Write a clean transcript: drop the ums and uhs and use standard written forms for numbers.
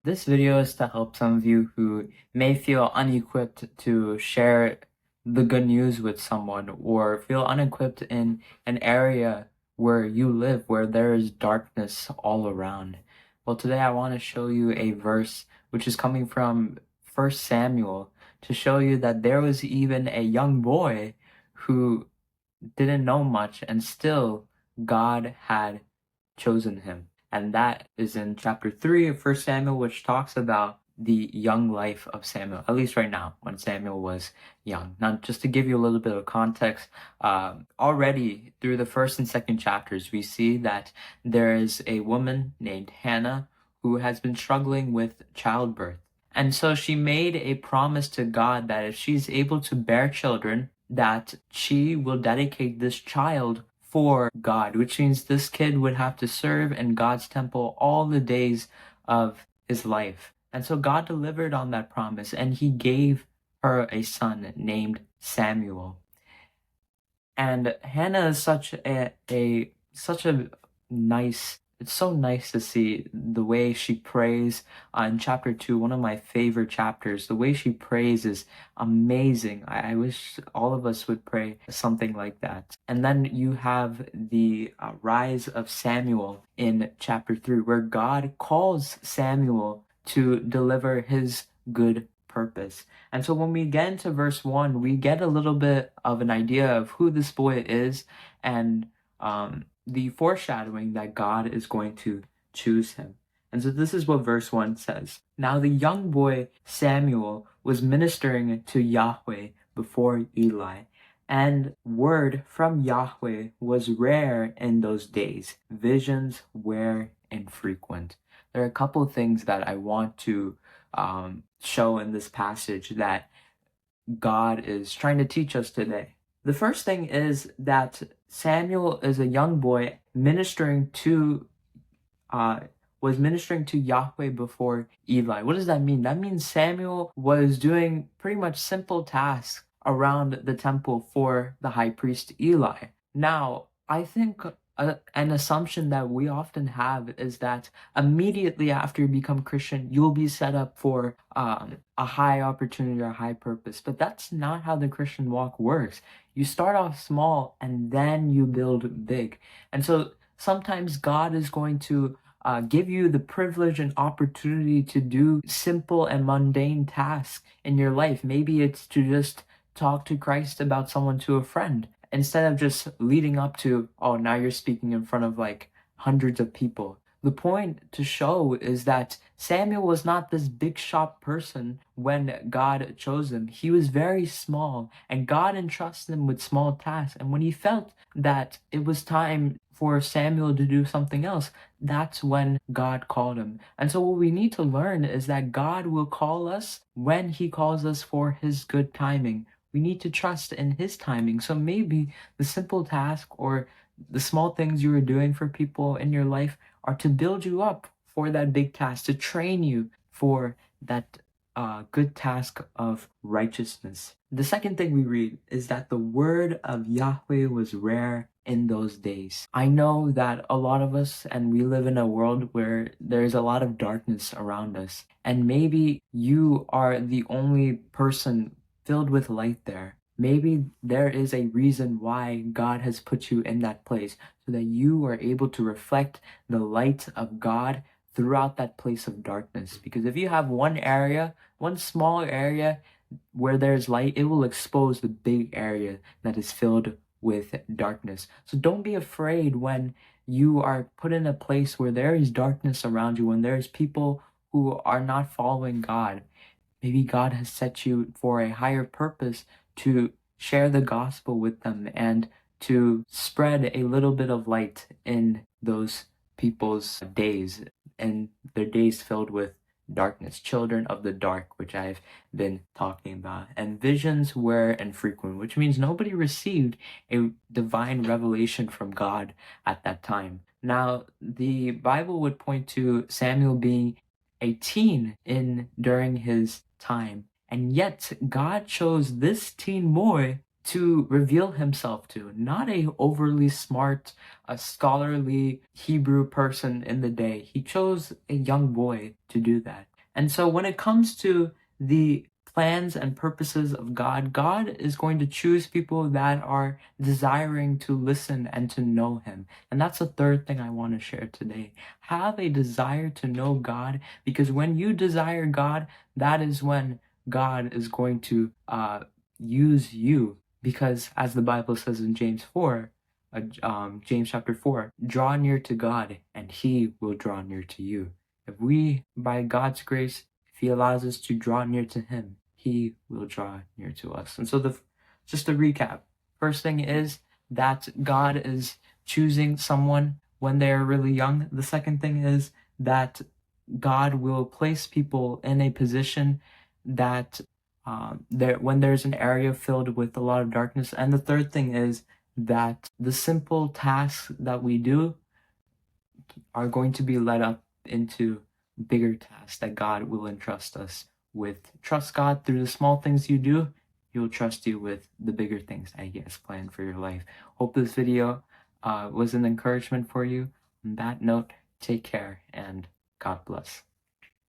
This video is to help some of you who may feel unequipped to share the good news with someone or feel unequipped in an area where you live where there is darkness all around. Well, today I want to show you a verse which is coming from 1 Samuel to show you that there was even a young boy who didn't know much and still God had chosen him. And that is in chapter 3 of 1 Samuel, which talks about the young life of Samuel, at least right now, when Samuel was young. Now, just to give you a little bit of context, already through the first and second chapters, we see that there is a woman named Hannah who has been struggling with childbirth. And so she made a promise to God that if she's able to bear children, that she will dedicate this child for God, which means this kid would have to serve in God's temple all the days of his life. And so God delivered on that promise, and he gave her a son named Samuel. And Hannah is such a nice, it's so nice to see the way she prays in chapter 2, one of my favorite chapters. The way she prays is amazing. I wish all of us would pray something like that. And then you have the rise of Samuel in chapter 3, where God calls Samuel to deliver his good purpose. And so when we get into verse 1, we get a little bit of an idea of who this boy is and the foreshadowing that God is going to choose him. And so this is what verse 1 says. Now the young boy Samuel was ministering to Yahweh before Eli, and word from Yahweh was rare in those days. Visions were infrequent. There are a couple of things that I want to show in this passage that God is trying to teach us today. The first thing is that Samuel is a young boy was ministering to Yahweh before Eli. What does that mean? That means Samuel was doing pretty much simple tasks around the temple for the high priest Eli. Now, I think an assumption that we often have is that immediately after you become Christian, you'll be set up for a high opportunity or a high purpose. But that's not how the Christian walk works. You start off small and then you build big. And so sometimes God is going to give you the privilege and opportunity to do simple and mundane tasks in your life. Maybe it's to just talk to Christ about someone to a friend, instead of just leading up to, oh, now you're speaking in front of like hundreds of people. The point to show is that Samuel was not this big shot person when God chose him. He was very small, and God entrusted him with small tasks. And when he felt that it was time for Samuel to do something else, that's when God called him. And so what we need to learn is that God will call us when he calls us for his good timing. We need to trust in his timing. So maybe the simple task or the small things you are doing for people in your life are to build you up for that big task, to train you for that good task of righteousness. The second thing we read is that the word of Yahweh was rare in those days. I know that a lot of us, and we live in a world where there's a lot of darkness around us, and maybe you are the only person filled with light there. Maybe there is a reason why God has put you in that place, so that you are able to reflect the light of God throughout that place of darkness. Because if you have one area, one small area where there's light, it will expose the big area that is filled with darkness. So don't be afraid when you are put in a place where there is darkness around you, when there's people who are not following God. Maybe God has set you for a higher purpose to share the gospel with them and to spread a little bit of light in those people's days, and their days filled with darkness, children of the dark, which I've been talking about. And visions were infrequent, which means nobody received a divine revelation from God at that time. Now, the Bible would point to Samuel being a teen during his time, and yet God chose this teen boy to reveal himself to, not a overly smart, a scholarly Hebrew person in the day. He chose a young boy to do that. And so when it comes to the plans and purposes of God, God is going to choose people that are desiring to listen and to know Him. And that's the third thing I want to share today. Have a desire to know God, because when you desire God, that is when God is going to use you. Because as the Bible says in James 4, James chapter 4, draw near to God and He will draw near to you. If we, by God's grace, if He allows us to draw near to Him, He will draw near to us. And so just to recap, first thing is that God is choosing someone when they are really young. The second thing is that God will place people in a position that when there's an area filled with a lot of darkness. And the third thing is that the simple tasks that we do are going to be led up into bigger tasks that God will entrust us with. Trust God through the small things you do. He'll trust you with the bigger things that He has planned for your life. Hope this video was an encouragement for you. On that note, take care and God bless.